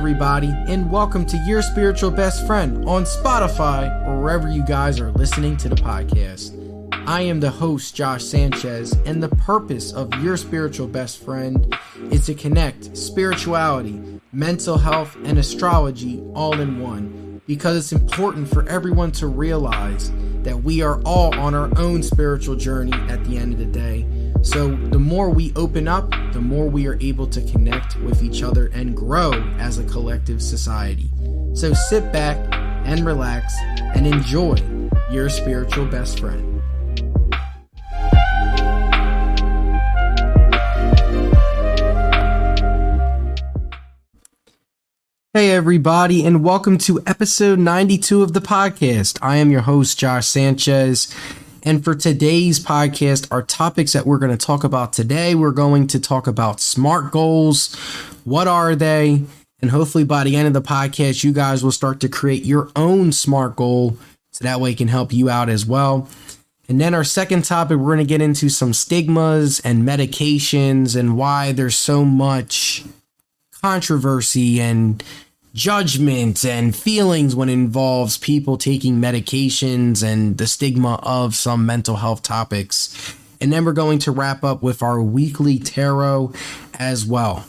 everybody, and welcome to Your Spiritual Best Friend on Spotify or wherever you guys are listening to the podcast. I am the host, Josh Sanchez, and the purpose of Your Spiritual Best Friend is to connect spirituality, mental health, and astrology all in one, because it's important for everyone to realize that we are all on our own spiritual journey at the end of the day. So the more we open up, the more we are able to connect with each other and grow as a collective society. So sit back and relax and enjoy Your Spiritual Best Friend. Hey everybody, and welcome to episode 92 of the podcast. I am your host, Josh Sanchez. And for today's podcast, our topics that we're going to talk about today, we're going to talk about SMART goals. What are they? And hopefully by the end of the podcast, you guys will start to create your own SMART goal, so that way it can help you out as well. And then our second topic, we're going to get into some stigmas and medications and why there's so much controversy and judgment and feelings when it involves people taking medications and the stigma of some mental health topics. And then we're going to wrap up with our weekly tarot as well.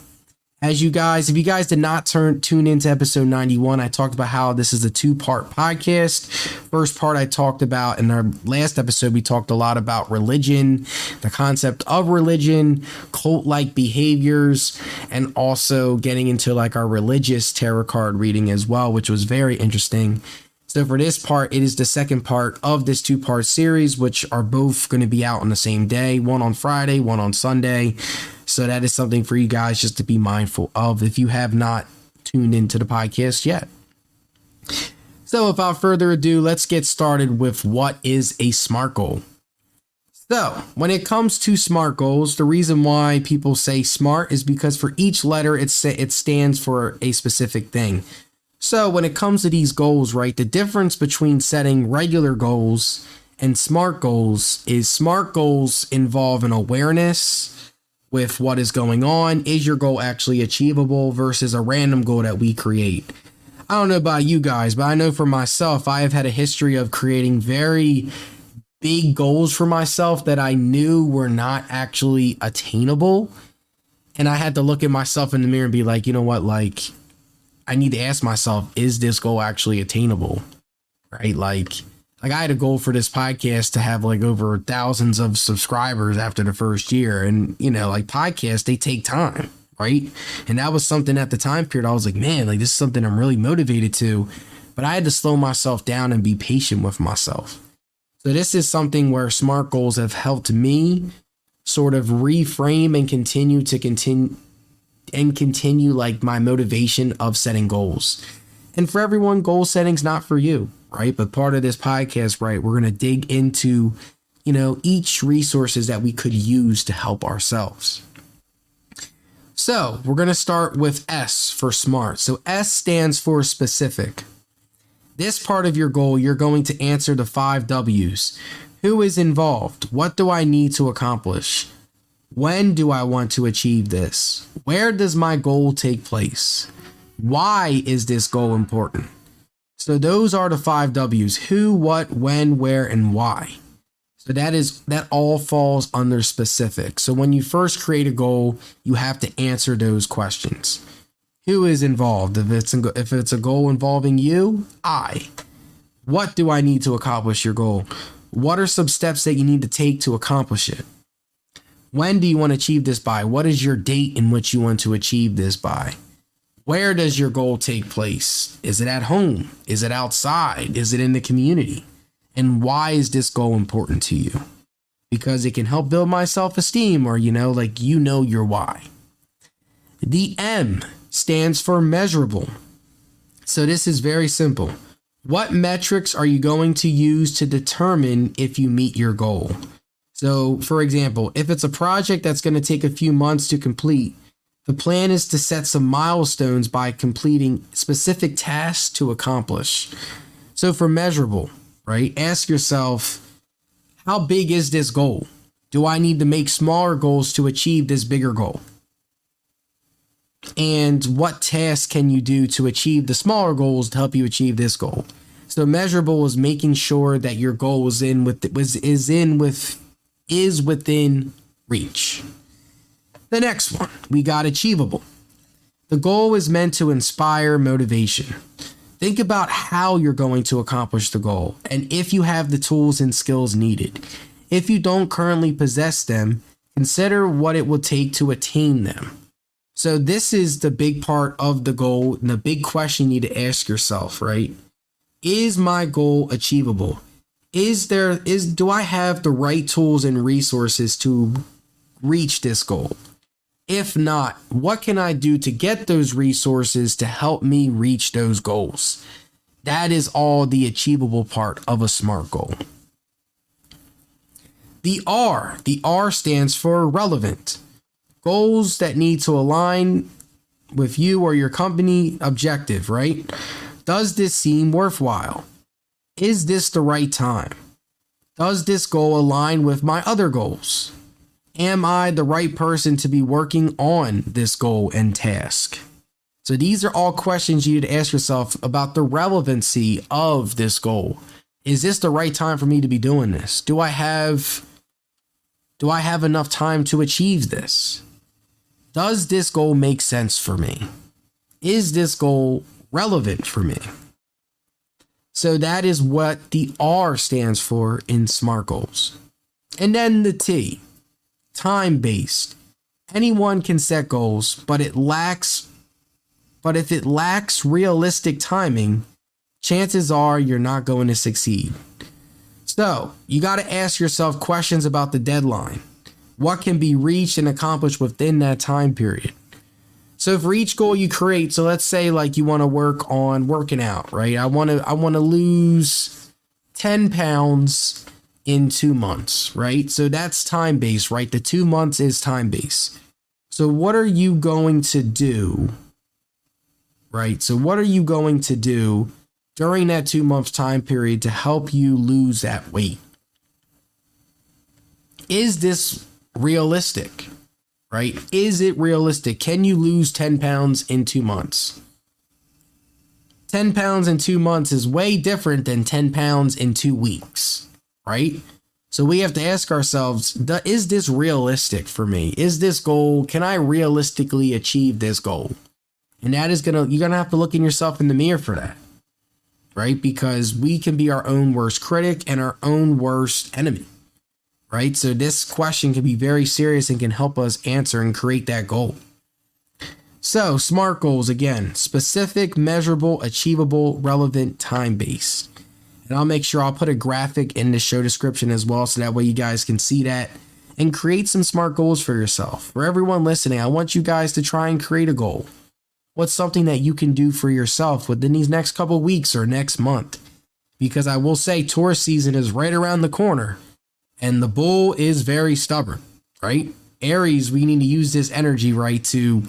If you guys did not tune into episode 91, I talked about how this is a two-part podcast. First part I talked about in our last episode, we talked a lot about religion, the concept of religion, cult-like behaviors, and also getting into like our religious tarot card reading as well, which was very interesting. So for this part, it is the second part of this two-part series, which are both going to be out on the same day, one on Friday, one on Sunday. So that is something for you guys just to be mindful of if you have not tuned into the podcast yet. So without further ado, let's get started with what is a SMART goal. So when it comes to SMART goals, the reason why people say SMART is because for each letter, it stands for a specific thing. So when it comes to these goals, right, the difference between setting regular goals and SMART goals is SMART goals involve an awareness with what is going on. Is your goal actually achievable versus a random goal that we create? I don't know about you guys, but I know for myself, I have had a history of creating very big goals for myself that I knew were not actually attainable. And I had to look at myself in the mirror and be like, you know what, like, I need to ask myself, is this goal actually attainable? Right? Like I had a goal for this podcast to have like over thousands of subscribers after the first year. And, you know, like podcasts, they take time, right? And that was something at the time period I was like, man, like this is something I'm really motivated to. But I had to slow myself down and be patient with myself. So this is something where SMART goals have helped me sort of reframe and continue like my motivation of setting goals. And for everyone, goal setting's not for you, right? But part of this podcast, right, we're going to dig into, you know, each resources that we could use to help ourselves. So we're going to start with S for SMART. So S stands for specific. This part of your goal, you're going to answer the 5 W's. Who is involved? What do I need to accomplish? When do I want to achieve this? Where does my goal take place? Why is this goal important? So those are the 5 W's: who, what, when, where, and why. So that all falls under specific. So when you first create a goal, you have to answer those questions. Who is involved? If it's a goal involving you, I. What do I need to accomplish your goal? What are some steps that you need to take to accomplish it? When do you want to achieve this by? What is your date in which you want to achieve this by? Where does your goal take place? Is it at home? Is it outside? Is it in the community? And why is this goal important to you? Because it can help build my self-esteem, or, your why. The M stands for measurable. So this is very simple. What metrics are you going to use to determine if you meet your goal? So, for example, if it's a project that's going to take a few months to complete, the plan is to set some milestones by completing specific tasks to accomplish. So for measurable, right, ask yourself, how big is this goal? Do I need to make smaller goals to achieve this bigger goal? And what tasks can you do to achieve the smaller goals to help you achieve this goal? So measurable is making sure that your goal is within reach. The next one, we got achievable. The goal is meant to inspire motivation. Think about how you're going to accomplish the goal and if you have the tools and skills needed. If you don't currently possess them, consider what it will take to attain them. So this is the big part of the goal and the big question you need to ask yourself, right? Is my goal achievable? Do I have the right tools and resources to reach this goal? If not, what can I do to get those resources to help me reach those goals? That is all the achievable part of a SMART goal. The R stands for relevant. Goals that need to align with you or your company objective, right? Does this seem worthwhile? Is this the right time? Does this goal align with my other goals? Am I the right person to be working on this goal and task? So these are all questions you need to ask yourself about the relevancy of this goal. Is this the right time for me to be doing this? Do I have enough time to achieve this? Does this goal make sense for me? Is this goal relevant for me? So that is what the R stands for in SMART goals. And then the T, time-based. Anyone can set goals, but if it lacks realistic timing, chances are you're not going to succeed. So you got to ask yourself questions about the deadline. What can be reached and accomplished within that time period? So for each goal you create, so let's say like you want to work on working out, right? I want to lose 10 pounds in 2 months, right? So that's time based, right? The 2 months is time based. So what are you going to do, right? So what are you going to do during that 2 month time period to help you lose that weight? Is this realistic? Right? Is it realistic? Can you lose 10 pounds in 2 months? 10 pounds in 2 months is way different than 10 pounds in 2 weeks, right? So we have to ask ourselves, is this realistic for me? Is this goal, can I realistically achieve this goal? And that is you're gonna have to look in yourself in the mirror for that, right? Because we can be our own worst critic and our own worst enemy. Right? So this question can be very serious and can help us answer and create that goal. So SMART goals, again, specific, measurable, achievable, relevant, time-based. And I'll make sure I'll put a graphic in the show description as well, so that way you guys can see that and create some SMART goals for yourself. For everyone listening, I want you guys to try and create a goal. What's something that you can do for yourself within these next couple weeks or next month? Because I will say tourist season is right around the corner. And the bull is very stubborn, right? Aries, we need to use this energy, right, to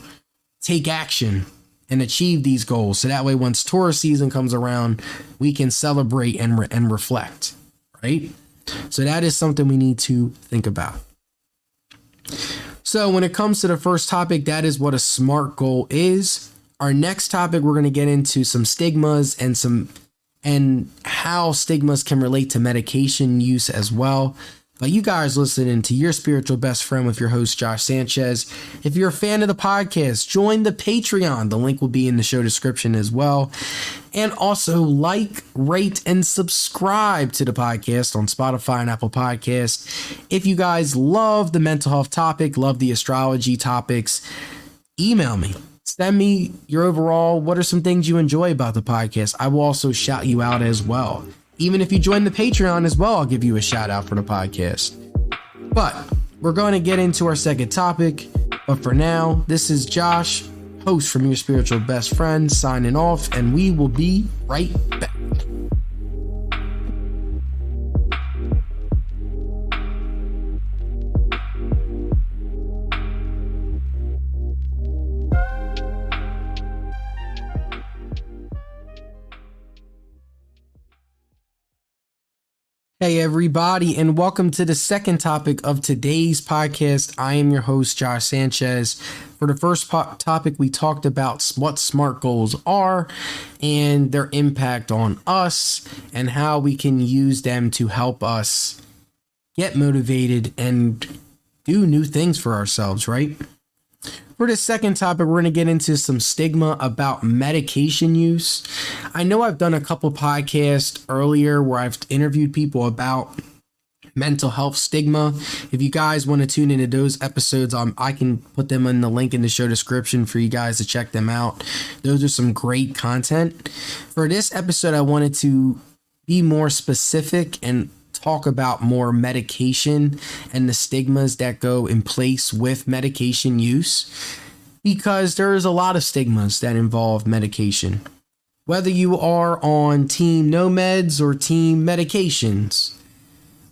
take action and achieve these goals. So that way, once Taurus season comes around, we can celebrate and reflect, right? So that is something we need to think about. So when it comes to the first topic, that is what a SMART goal is. Our next topic, we're going to get into some stigmas and how stigmas can relate to medication use as well. But you guys listening to Your Spiritual Best Friend with your host, Josh Sanchez. If you're a fan of the podcast, join the Patreon. The link will be in the show description as well. And also like, rate, and subscribe to the podcast on Spotify and Apple Podcasts. If you guys love the mental health topic, love the astrology topics, email me. Send me your overall, what are some things you enjoy about the podcast? I will also shout you out as well. Even if you join the Patreon as well, I'll give you a shout out for the podcast. But we're going to get into our second topic. But for now, this is Josh, host from Your Spiritual Best Friend, signing off, and we will be right back. Hey, everybody, and welcome to the second topic of today's podcast. I am your host, Josh Sanchez. For the first topic, we talked about what SMART goals are and their impact on us and how we can use them to help us get motivated and do new things for ourselves, right? For the second topic, we're going to get into some stigma about medication use. I know I've done a couple podcasts earlier where I've interviewed people about mental health stigma. If you guys want to tune into those episodes, I can put them in the link in the show description for you guys to check them out. Those are some great content. For this episode, I wanted to be more specific and talk about more medication and the stigmas that go in place with medication use, because there is a lot of stigmas that involve medication. Whether you are on team no meds or team medications,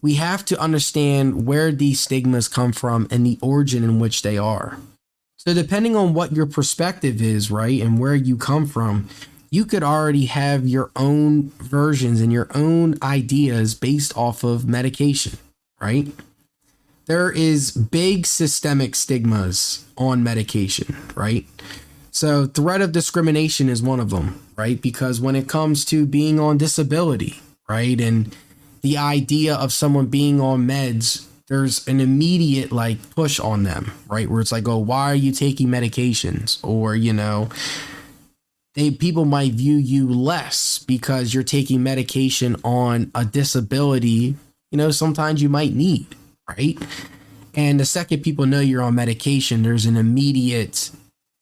we have to understand where these stigmas come from and the origin in which they are. So depending on what your perspective is, right, and where you come from, you could already have your own versions and your own ideas based off of medication, right? There is big systemic stigmas on medication, right? So threat of discrimination is one of them, right? Because when it comes to being on disability, right, and the idea of someone being on meds, there's an immediate push on them, right? Where it's like, oh, why are you taking medications? Or, people might view you less because you're taking medication on a disability, sometimes you might need, right? And the second people know you're on medication, there's an immediate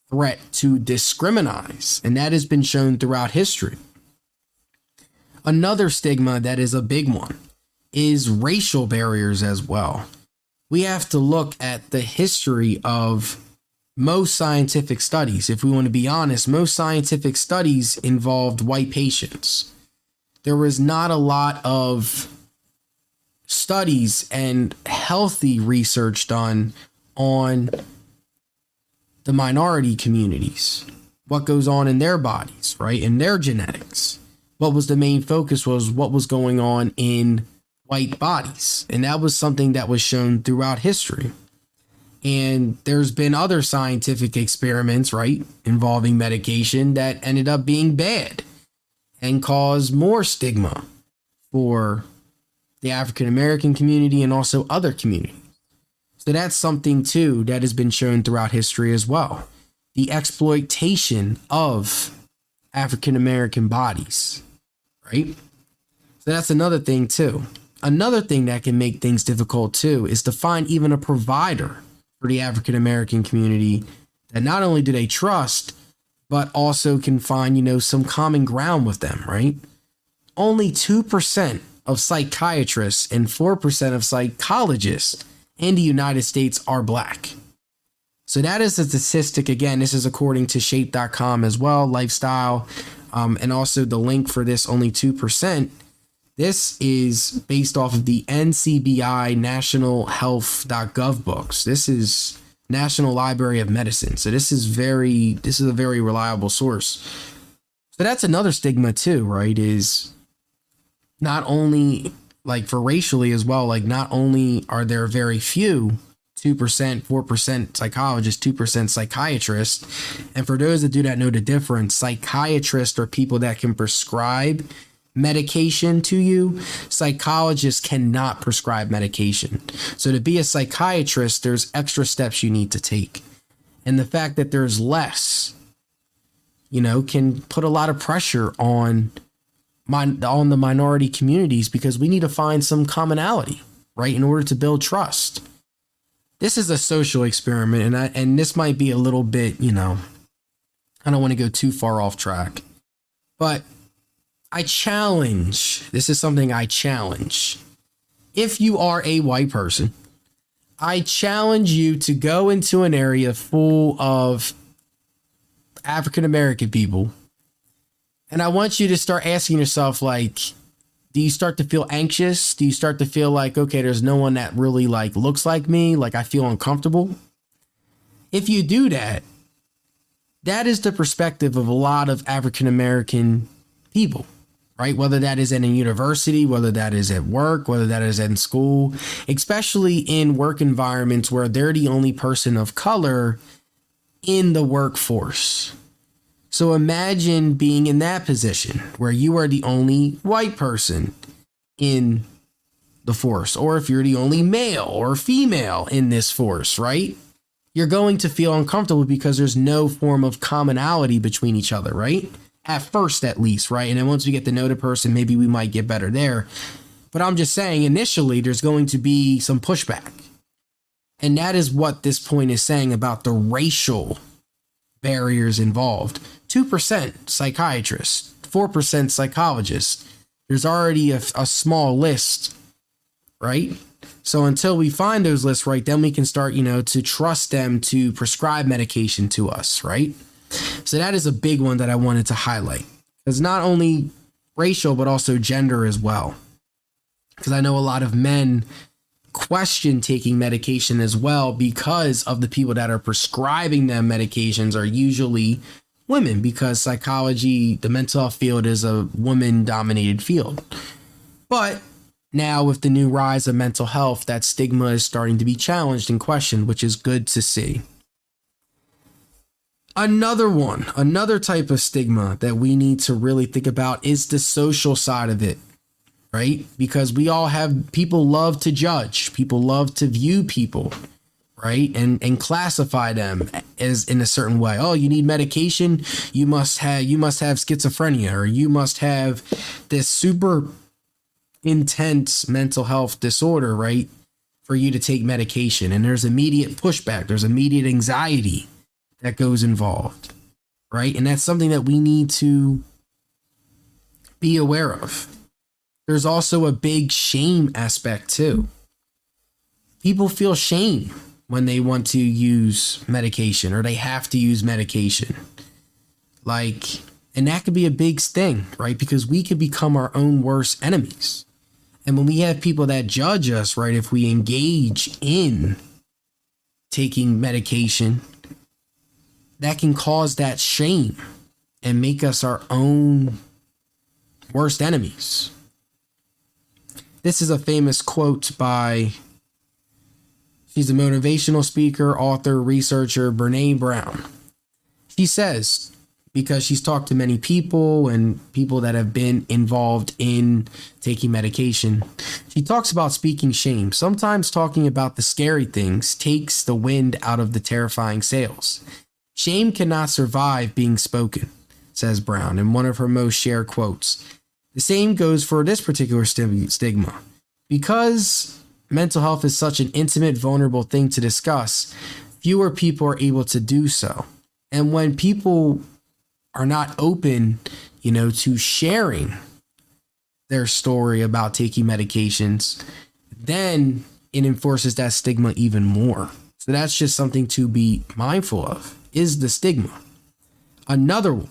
threat to discriminate, and that has been shown throughout history. Another stigma that is a big one is racial barriers as well. We have to look at the history of most scientific studies. If we want to be honest, most scientific studies involved white patients. There was not a lot of studies and healthy research done on the minority communities, what goes on in their bodies, right, in their genetics. What was the main focus was what was going on in white bodies. And that was something that was shown throughout history. And there's been other scientific experiments, right, involving medication that ended up being bad and caused more stigma for the African American community and also other communities. So that's something too that has been shown throughout history as well. The exploitation of African American bodies, right? So that's another thing too. Another thing that can make things difficult too is to find even a provider for the African American community that not only do they trust, but also can find, some common ground with them, right? Only 2% of psychiatrists and 4% of psychologists in the United States are Black. So that is a statistic. Again, this is according to shape.com as well, lifestyle, and also the link for this, only 2%. This is based off of the NCBI nationalhealth.gov books. This is National Library of Medicine. So this is a very reliable source. So that's another stigma too, right? Is not only for racially as well, not only are there very few 2%, 4% psychologists, 2% psychiatrists. And for those that do not know the difference, psychiatrists are people that can prescribe medication to you. Psychologists cannot prescribe medication. So to be a psychiatrist, there's extra steps you need to take. And the fact that there's less, can put a lot of pressure on the minority communities, because we need to find some commonality, right, in order to build trust. This is a social experiment, and this might be a little bit, I don't want to go too far off track, but this is something I challenge. If you are a white person, I challenge you to go into an area full of African American people, and I want you to start asking yourself, do you start to feel anxious? Do you start to feel like, okay, there's no one that really looks like me? I feel uncomfortable. If you do that, that is the perspective of a lot of African American people, right? Whether that is in a university, whether that is at work, whether that is in school, especially in work environments where they're the only person of color in the workforce. So imagine being in that position where you are the only white person in the force, or if you're the only male or female in this force, right? You're going to feel uncomfortable because there's no form of commonality between each other, right? At first, at least, right? And then once we get to know the person, maybe we might get better there. But I'm just saying, initially, there's going to be some pushback. And that is what this point is saying about the racial barriers involved. 2% psychiatrists, 4% psychologists. There's already a small list, right? So until we find those lists right, then we can start, to trust them to prescribe medication to us, right? So that is a big one that I wanted to highlight. It's not only racial, but also gender as well. Because I know a lot of men question taking medication as well because of the people that are prescribing them medications are usually women, because psychology, the mental health field, is a woman-dominated field. But now with the new rise of mental health, that stigma is starting to be challenged and questioned, which is good to see. Another type of stigma that we need to really think about is the social side of it, right? Because people love to judge, people love to view people, right? And classify them as in a certain way. Oh, you need medication, you must have schizophrenia, or you must have this super intense mental health disorder, right? For you to take medication. And there's immediate pushback, there's immediate anxiety that goes involved, right? And that's something that we need to be aware of. There's also a big shame aspect too. People feel shame when they want to use medication or they have to use medication. And that could be a big thing, right? Because we could become our own worst enemies. And when we have people that judge us, right, if we engage in taking medication, that can cause that shame and make us our own worst enemies. This is a famous quote by, she's a motivational speaker, author, researcher, Brene Brown. She says, because she's talked to many people and people that have been involved in taking medication, she talks about speaking shame. Sometimes talking about the scary things takes the wind out of the terrifying sails. Shame cannot survive being spoken, says Brown in one of her most shared quotes. The same goes for this particular stigma. Because mental health is such an intimate, vulnerable thing to discuss, fewer people are able to do so. And when people are not open, to sharing their story about taking medications, then it enforces that stigma even more. So that's just something to be mindful of, is the stigma. Another one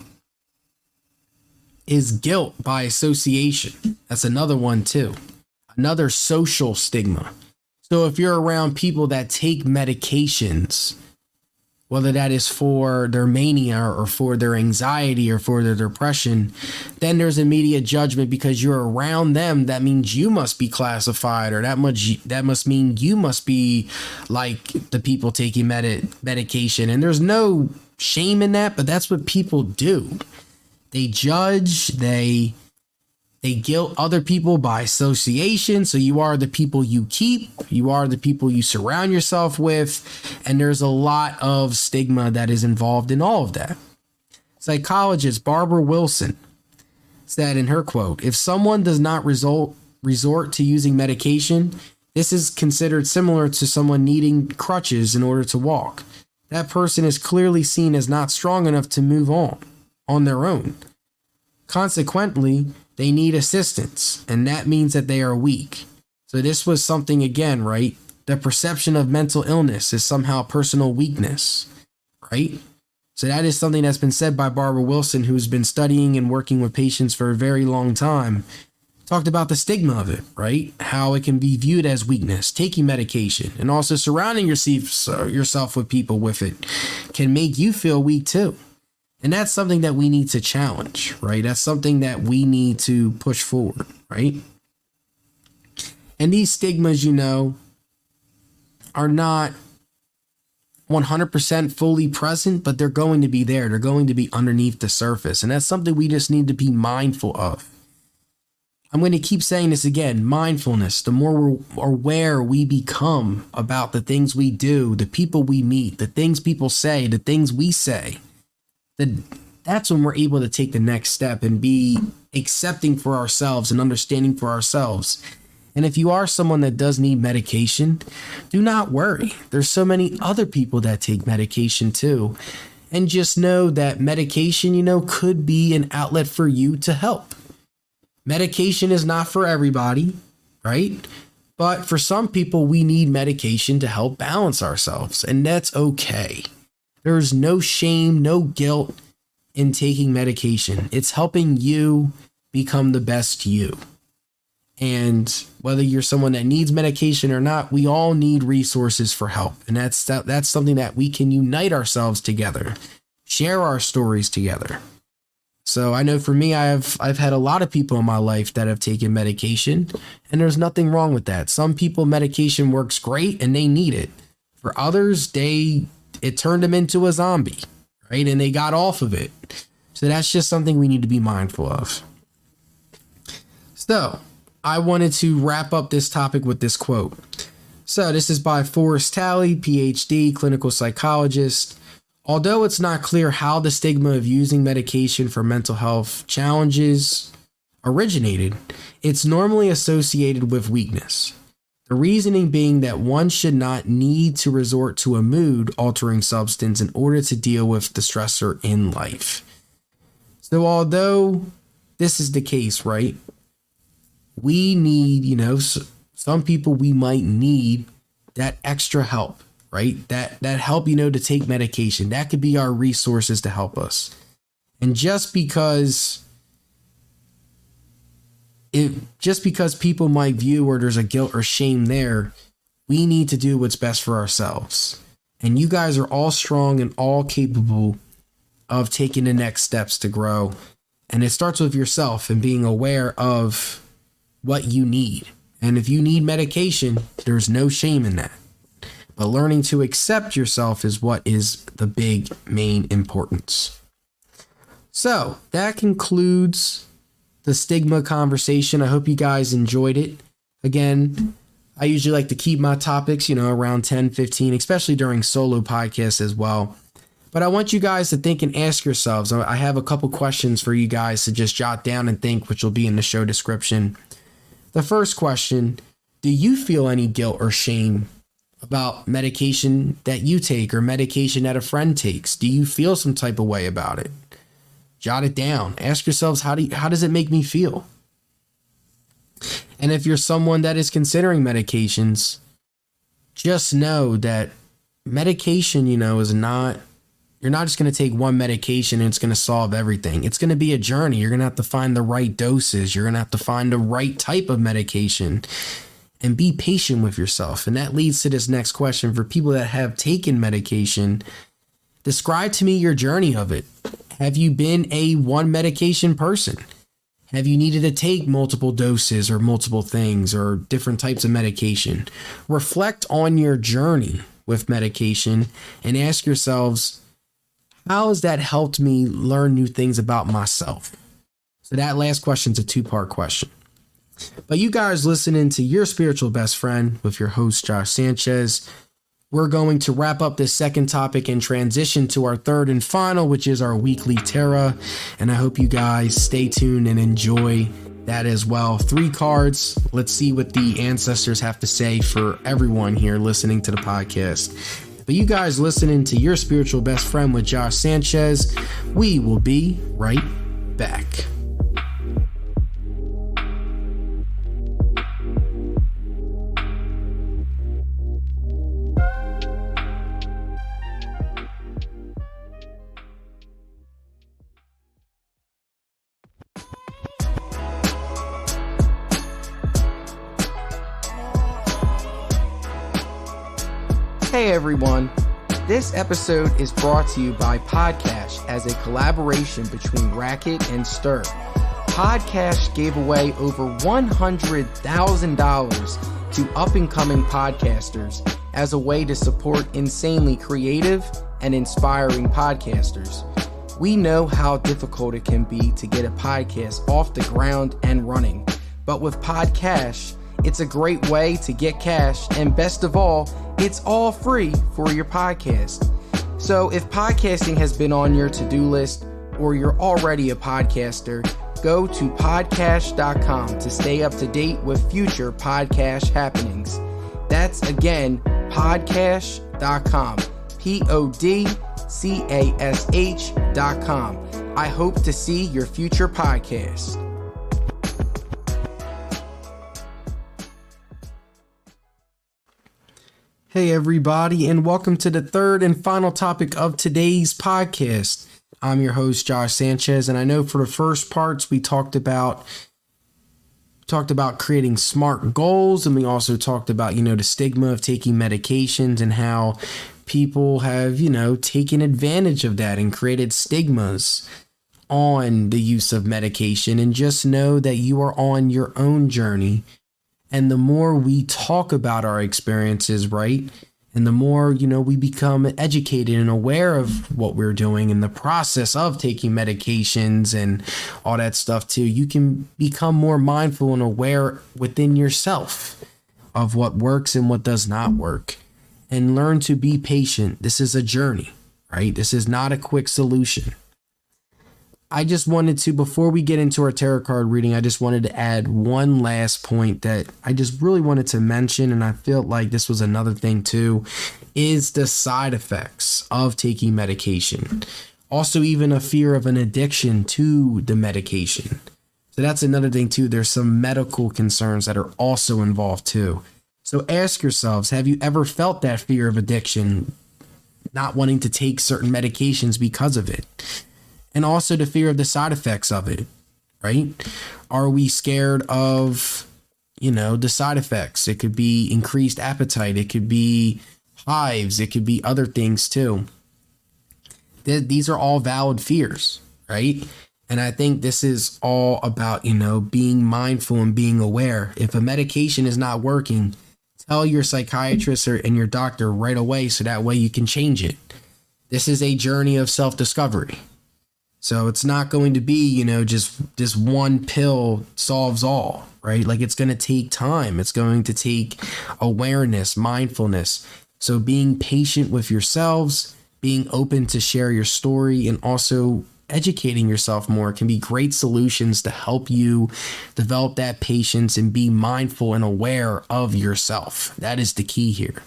is guilt by association. That's another one too. Another social stigma. So if you're around people that take medications, whether that is for their mania or for their anxiety or for their depression, then there's immediate judgment because you're around them. That means you must be classified, or that must mean you must be like the people taking medication. And there's no shame in that, but that's what people do. They judge, they guilt other people by association. So you are the people you keep, you are the people you surround yourself with, and there's a lot of stigma that is involved in all of that. Psychologist Barbara Wilson said in her quote, "If someone does not resort to using medication, this is considered similar to someone needing crutches in order to walk. That person is clearly seen as not strong enough to move on their own. Consequently, they need assistance, and that means that they are weak." So this was something, again, right? The perception of mental illness is somehow personal weakness, right? So that is something that's been said by Barbara Wilson, who's been studying and working with patients for a very long time. Talked about the stigma of it, right? How it can be viewed as weakness, taking medication, and also surrounding yourself with people with it can make you feel weak too. And that's something that we need to challenge, right? That's something that we need to push forward, right? And these stigmas, are not 100% fully present, but they're going to be there. They're going to be underneath the surface. And that's something we just need to be mindful of. I'm going to keep saying this again, mindfulness. The more we're aware we become about the things we do, the people we meet, the things people say, the things we say, that's when we're able to take the next step and be accepting for ourselves and understanding for ourselves. And if you are someone that does need medication, do not worry. There's so many other people that take medication too. And just know that medication, could be an outlet for you to help. Medication is not for everybody, right? But for some people, we need medication to help balance ourselves, and that's okay. There's no shame, no guilt in taking medication. It's helping you become the best you. And whether you're someone that needs medication or not, we all need resources for help. And that's something that we can unite ourselves together, share our stories together. So I know for me, I've had a lot of people in my life that have taken medication, and there's nothing wrong with that. Some people, medication works great and they need it. For others, it turned them into a zombie, right? And they got off of it. So that's just something we need to be mindful of. So I wanted to wrap up this topic with this quote. So this is by Forrest Talley, PhD, clinical psychologist. Although it's not clear how the stigma of using medication for mental health challenges originated, it's normally associated with weakness. The reasoning being that one should not need to resort to a mood-altering substance in order to deal with the stressor in life. So although this is the case, right, we need, some people we might need that extra help. Right? That help, to take medication. That could be our resources to help us. And just because people might view or there's a guilt or shame there, we need to do what's best for ourselves. And you guys are all strong and all capable of taking the next steps to grow. And it starts with yourself and being aware of what you need. And if you need medication, there's no shame in that. But learning to accept yourself is what is the big main importance. So that concludes the stigma conversation. I hope you guys enjoyed it. Again, I usually like to keep my topics, around 10, 15, especially during solo podcasts as well. But I want you guys to think and ask yourselves. I have a couple questions for you guys to just jot down and think, which will be in the show description. The first question, do you feel any guilt or shame about medication that you take or medication that a friend takes? Do you feel some type of way about it? Jot it down. Ask yourselves, how does it make me feel? And if you're someone that is considering medications, just know that medication, is not, you're not just going to take one medication and it's going to solve everything. It's going to be a journey. You're going to have to find the right doses. You're going to have to find the right type of medication. And be patient with yourself. And that leads to this next question. For people that have taken medication, describe to me your journey of it. Have you been a one medication person? Have you needed to take multiple doses or multiple things or different types of medication? Reflect on your journey with medication and ask yourselves, how has that helped me learn new things about myself? So that last question is a two-part question. But you guys listening to Your Spiritual Best Friend with your host, Josh Sanchez. We're going to wrap up this second topic and transition to our third and final, which is our weekly Tarot. And I hope you guys stay tuned and enjoy that as well. 3 cards. Let's see what the ancestors have to say for everyone here listening to the podcast. But you guys listening to Your Spiritual Best Friend with Josh Sanchez. We will be right back. Hey everyone, This episode is brought to you by Podcash as a collaboration between Racket and Stir. Podcash gave away over $100,000 to up-and-coming podcasters as a way to support insanely creative and inspiring podcasters. We know how difficult it can be to get a podcast off the ground and running, but with Podcash, it's a great way to get cash, and best of all, it's all free for your podcast. So if podcasting has been on your to-do list or you're already a podcaster, go to podcash.com to stay up to date with future podcast happenings. That's again, podcash.com, podcash.com. I hope to see your future podcast. Hey everybody, and welcome to the third and final topic of today's podcast. I'm your host, Josh Sanchez, and I know for the first parts we talked about creating SMART goals, and we also talked about, the stigma of taking medications and how people have, taken advantage of that and created stigmas on the use of medication. And just know that you are on your own journey. And the more we talk about our experiences, right? And the more, we become educated and aware of what we're doing in the process of taking medications and all that stuff too, you can become more mindful and aware within yourself of what works and what does not work. And learn to be patient. This is a journey, right? This is not a quick solution. I just wanted to, before we get into our tarot card reading, I just wanted to add one last point that I just really wanted to mention, and I feel like this was another thing too, is the side effects of taking medication. Also, even a fear of an addiction to the medication. So that's another thing too. There's some medical concerns that are also involved too. So ask yourselves, have you ever felt that fear of addiction, not wanting to take certain medications because of it? And also the fear of the side effects of it, right? Are we scared of, the side effects? It could be increased appetite. It could be hives. It could be other things too. These are all valid fears, right? And I think this is all about, being mindful and being aware. If a medication is not working, tell your psychiatrist and your doctor right away so that way you can change it. This is a journey of self-discovery. So it's not going to be, just this one pill solves all, right? Like it's going to take time. It's going to take awareness, mindfulness. So being patient with yourselves, being open to share your story, and also educating yourself more can be great solutions to help you develop that patience and be mindful and aware of yourself. That is the key here.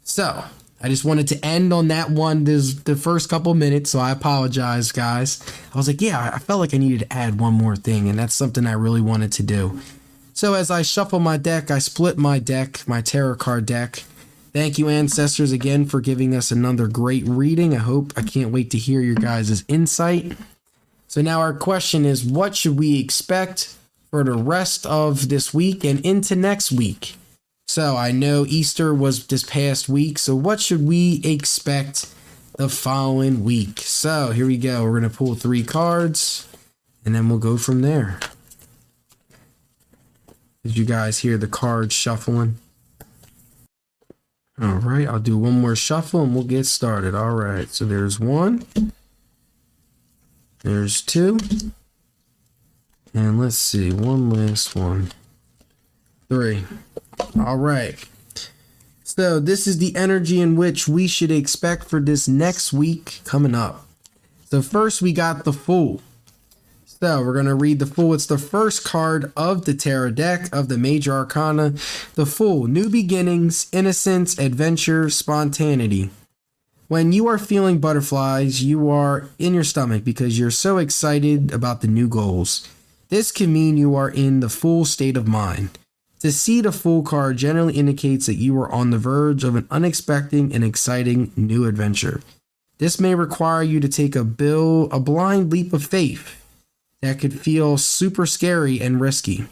So I just wanted to end on that one. This the first couple minutes, so I apologize, guys. I was like, I felt like I needed to add one more thing, and that's something I really wanted to do. So as I shuffle my deck, I split my deck, my tarot card deck. Thank you, ancestors, again for giving us another great reading. I can't wait to hear your guys' insight. So now our question is, what should we expect for the rest of this week and into next week? So I know Easter was this past week, so what should we expect the following week? So here we go. We're going to pull 3 cards, and then we'll go from there. Did you guys hear the cards shuffling? All right, I'll do one more shuffle, and we'll get started. All right, so there's 1. There's 2. And let's see, one last one. 3. All right. So this is the energy in which we should expect for this next week coming up. So first we got the Fool. So we're going to read the Fool. It's the first card of the tarot deck of the Major Arcana. The Fool, new beginnings, innocence, adventure, spontaneity. When you are feeling butterflies, you are in your stomach because you're so excited about the new goals. This can mean you are in the full state of mind. To see the Fool card generally indicates that you are on the verge of an unexpected and exciting new adventure. This may require you to take a blind leap of faith that could feel super scary and risky.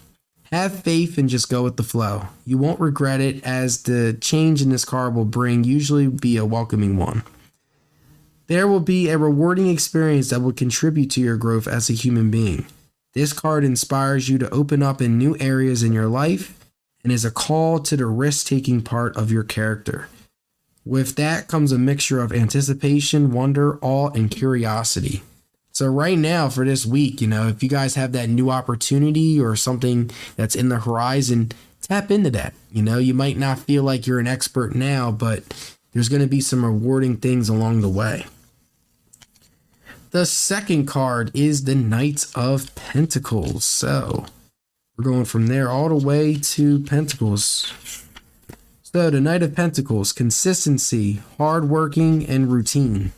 Have faith and just go with the flow. You won't regret it, as the change in this card will bring usually be a welcoming one. There will be a rewarding experience that will contribute to your growth as a human being. This card inspires you to open up in new areas in your life and is a call to the risk-taking part of your character. With that comes a mixture of anticipation, wonder, awe, and curiosity. So right now for this week, if you guys have that new opportunity or something that's in the horizon, tap into that. You might not feel like you're an expert now, but there's going to be some rewarding things along the way. The second card is the Knight of Pentacles. So we're going from there all the way to Pentacles. So the Knight of Pentacles, consistency, hardworking, and routine.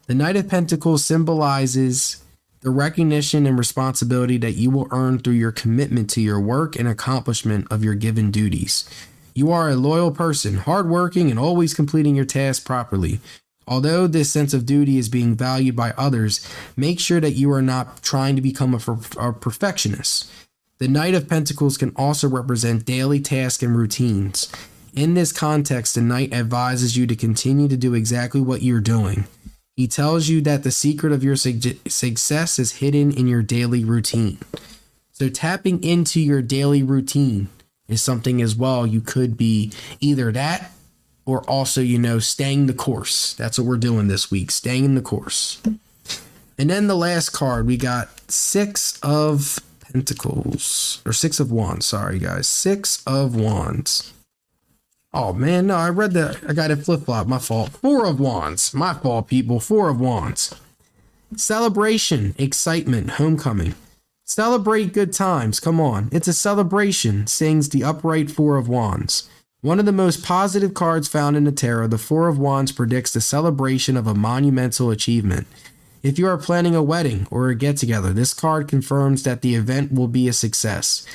The Knight of Pentacles symbolizes the recognition and responsibility that you will earn through your commitment to your work and accomplishment of your given duties. You are a loyal person, hardworking, and always completing your tasks properly. Although this sense of duty is being valued by others, make sure that you are not trying to become a perfectionist. The Knight of Pentacles can also represent daily tasks and routines. In this context, the Knight advises you to continue to do exactly what you're doing. He tells you that the secret of your success is hidden in your daily routine. So tapping into your daily routine is something as well. You could be either that or also, staying the course. That's what we're doing this week, staying the course. And then the last card, we got Six of Pentacles, or Six of Wands. Sorry, guys. Six of Wands. Oh, man, no, I got it flip-flop. My fault. Four of Wands. My fault, people. Four of Wands. Celebration, excitement, homecoming. Celebrate good times. Come on. It's a celebration, sings the upright Four of Wands. One of the most positive cards found in the tarot, the Four of Wands predicts the celebration of a monumental achievement. If you are planning a wedding or a get-together, this card confirms that the event will be a success.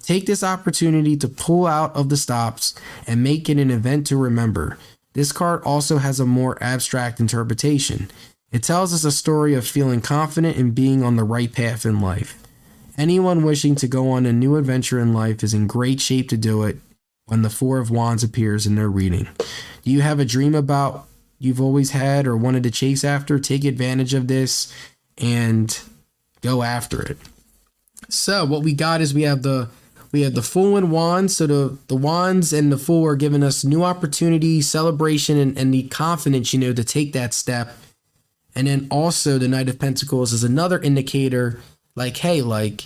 Take this opportunity to pull out of the stops and make it an event to remember. This card also has a more abstract interpretation. It tells us a story of feeling confident in being on the right path in life. Anyone wishing to go on a new adventure in life is in great shape to do it when the Four of Wands appears in their reading. Do you have a dream about you've always had or wanted to chase after? Take advantage of this and go after it. So what we got is we have the Fool and Wands. So the Wands and the Fool are giving us new opportunity, celebration, and the confidence, to take that step. And then also the Knight of Pentacles is another indicator, like, hey, like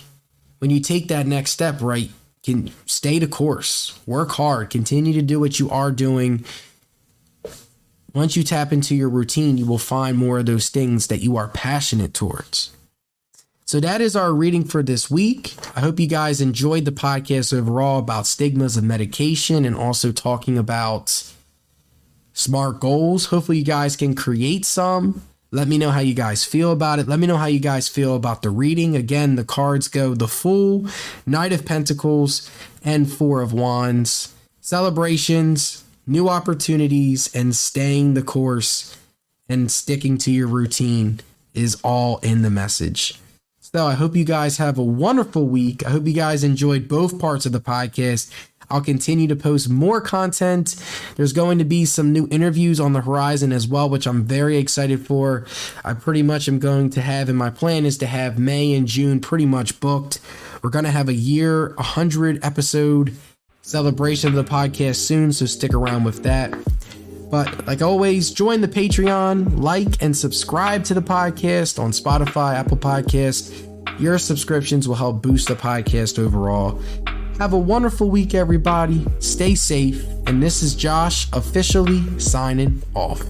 when you take that next step, right, can stay the course, work hard, continue to do what you are doing. Once you tap into your routine, you will find more of those things that you are passionate towards. So that is our reading for this week. I hope you guys enjoyed the podcast overall about stigmas of medication and also talking about SMART goals. Hopefully you guys can create some. Let me know how you guys feel about it. Let me know how you guys feel about the reading. Again, the cards go the Fool, Knight of Pentacles, and Four of Wands. Celebrations, new opportunities, and staying the course and sticking to your routine is all in the message. So I hope you guys have a wonderful week. I hope you guys enjoyed both parts of the podcast. I'll continue to post more content. There's going to be some new interviews on the horizon as well, which I'm very excited for. I pretty much am going to have, and my plan is to have May and June pretty much booked. We're going to have a year, 100 episode celebration of the podcast soon, so stick around with that. But like always, join the Patreon, like and subscribe to the podcast on Spotify, Apple Podcasts. Your subscriptions will help boost the podcast overall. Have a wonderful week, everybody. Stay safe. And this is Josh officially signing off.